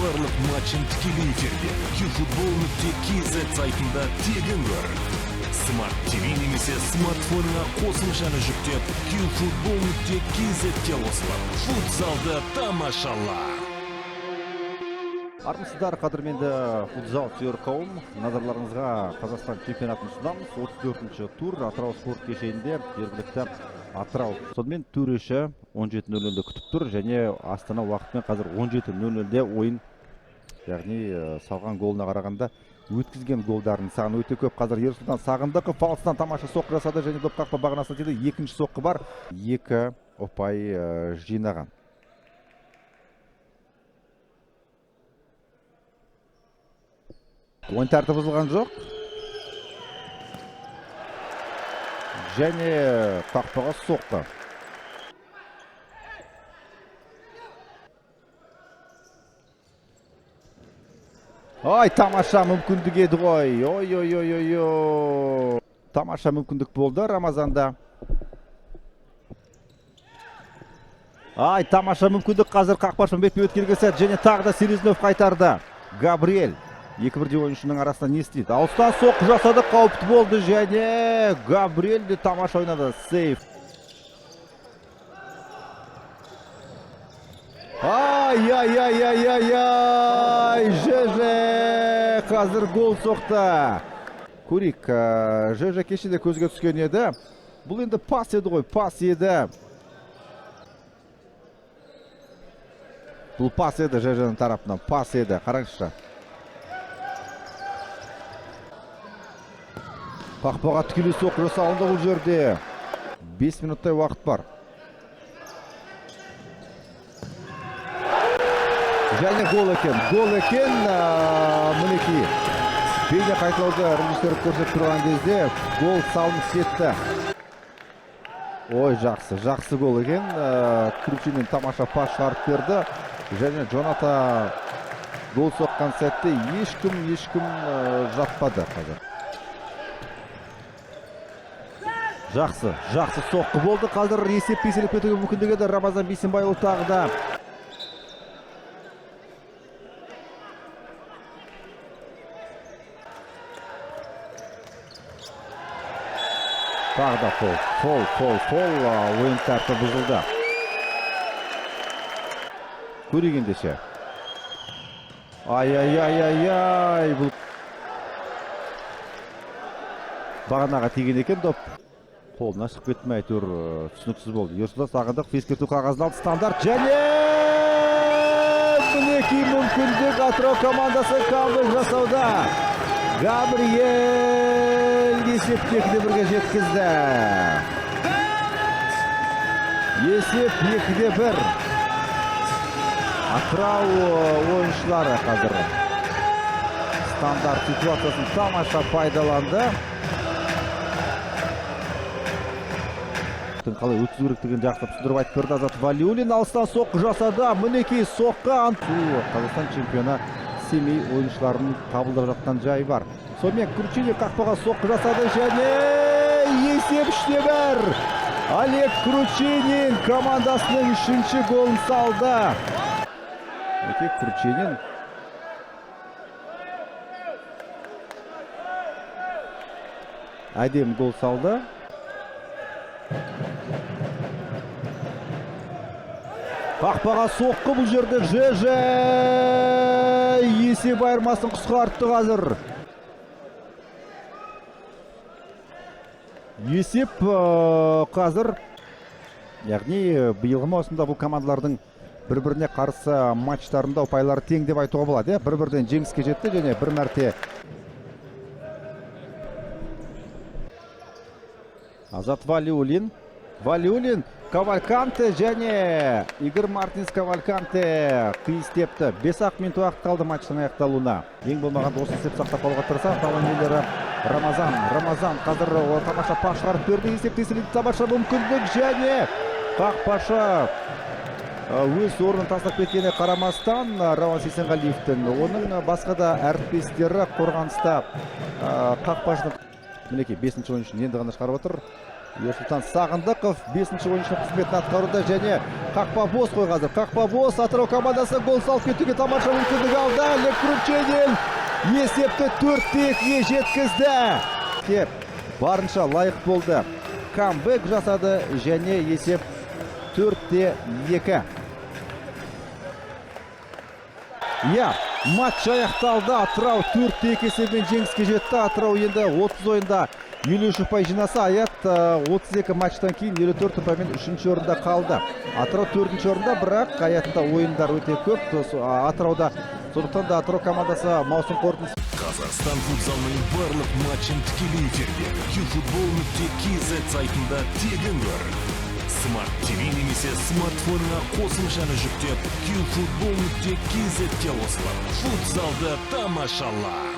барлық матчын тікелей эфирде QFootball.kz сайтында тегін көр. Smart TV немесе смартфоныңа қосымшаны жүктеп, QFootball.kz-те қосылып, футзалды тамашала. Армысыздар, қадірменді футзал сүйер қауым. Назарларыңызға Қазақстан чемпионатын ұсынамыз. 34-ші тур Атырау спорт кешенінде жергілікті Атырау сонымен төреші 17:00-де күтіп тұр және Астана уақытымен қазір 17:00-де ойын, яғни салған голына қарағанда өткізген голдардың саны өте көп. Қазір Ерсұлтан Сағындықов фалстан тамаша соққы жасады және доп қақпа бағанасына тиді. Екінші соққы бар, 2 ұпай жинаған. Ойын тәртібі бұзылған жоқ. Және қақпаға соқты. Ой, тамаша мүмкіндік еді ғой. Ой. Тамаша мүмкіндік болды Рамазанда. Ай, тамаша мүмкіндік. Қазір қақпашы бетпе өткелген сәт және тағы да Селезнев қайтарды. Габриэль 2-1 ойыншының арасында не істейді? Алыстан соққы жасады, қауіпті болды және Габриэль де тамаша ойнады. Сейф. Ай, ЖЖ қазір гол соқты. Көрейік, ЖЖ кешеде көзге түскен еді. Бұл енді пас еді ғой, пас еді. Бұл пас еді ЖЖ-ның тарапынан, пас еді. Қараңызшы. Қақпаға тікелей соққы жасалынды бұл жерде. 5 минуттай уақыт бар. Және гол екен. Мінекей. Бейне қайталауды режиссер көрсетіп тұрған кезде гол салынып кетті. Ой, жақсы гол екен. Кручинин тамаша пас шығарып берді. Және Джоната гол соққан сәтте ешкім жатпады қазір. Жақсы соққы болды. Қазір есеп еселіп кетуге мүмкіндік еді. Рамазан Бейсенбайұлы тағы да. Тағы да фол. Ойын тәртібі бұзылды. Көрегендеше. Ай. Бұл бағанаға тиген екен доп. Қолына шығып кетті әйтеуір түсініксіз болды. Ерсұлтан Сағындық ескерту қағазын алды. Стандарт және мінекей мүмкіндік Атырау командасы камбэк жасауда. Габриэль есепті 2-1-ге жеткізді. Есеп 2-1. Атырау ойыншылары қазір стандарт ситуациясын тамаша пайдаланды. Қалай өткізу керектігін жақсы түсіндіріп айтып берді Азат Валиуллин. Алыстан соққы жасады. Мінекей соққы. Қазақстан чемпионы Семей ойыншыларын қабылдап жатқан жай бар. Сонымен Кручинин қақпаға соққы жасады және есеп 3-1. Олег Кручинин командасының 3-ші голын салды. Мінекей Кручинин. Әдем гол салды. Қақпаға соққы бұл жерде ЖЖ есеп айырмасын қысқартты қазір. Есеп қазір, яғни биылғы маусымда бұл командалардың бір-біріне қарсы матчтарында ұпайлары тең деп айтуға болады. Бір-бірден жеңіске жетті және бір мәрте Азат Валиуллин, Кавальканте және Игорь Мартинс Кавальканте қиыстепті. 5 минут уақыт қалды матчтың аяқталуына. Ең болмағанда осы есеп сақтап қалуға тырысады. Талонелері Рамазан қазір тамаша пас шығарып берді. Есепті еселейді, тамаша мүмкіндік және қақпашы өз орнын тастап кеткеніне қарамастан Рауан Сейсенғалиевтің оның басқа да әріптестері қорғаныста қақпашының мінекей 5-ші ойыншыны енді ғана шығарып отыр. Ерсултан Сағындықов 5-ші ойыншы қызметін атқаруда және қақпа бос қой қазір. Қақпа бос. Атырау командасы гол салып кетуге тамаша мүмкіндік алды. Олег Крупченин есепті 4-2-ге жеткізді. Барынша лайық болды. Камбэк жасады және есеп 4-2. Матч аяқталды. Атырау 4-2 есебімен жеңіске жетті. Атырау енді 30 ойында 53 ұпай жинаса, Аят 32 матчтан кейін 54 ұпаймен 3-ші орында қалды. Атырау 4-ші орында, бірақ Аятта ойындар өте көп. Атырауда, сондықтан да Атырау командасы маусым қорытындысы. Қазақстан футзалының барлық матчын тікелей эфирде youfutbol.kz сайтында тегін көр. Smart TV немесе смартфонына қосымшаны жүктеп youfutbol.kz-ге қосылып, футзалды тамашала.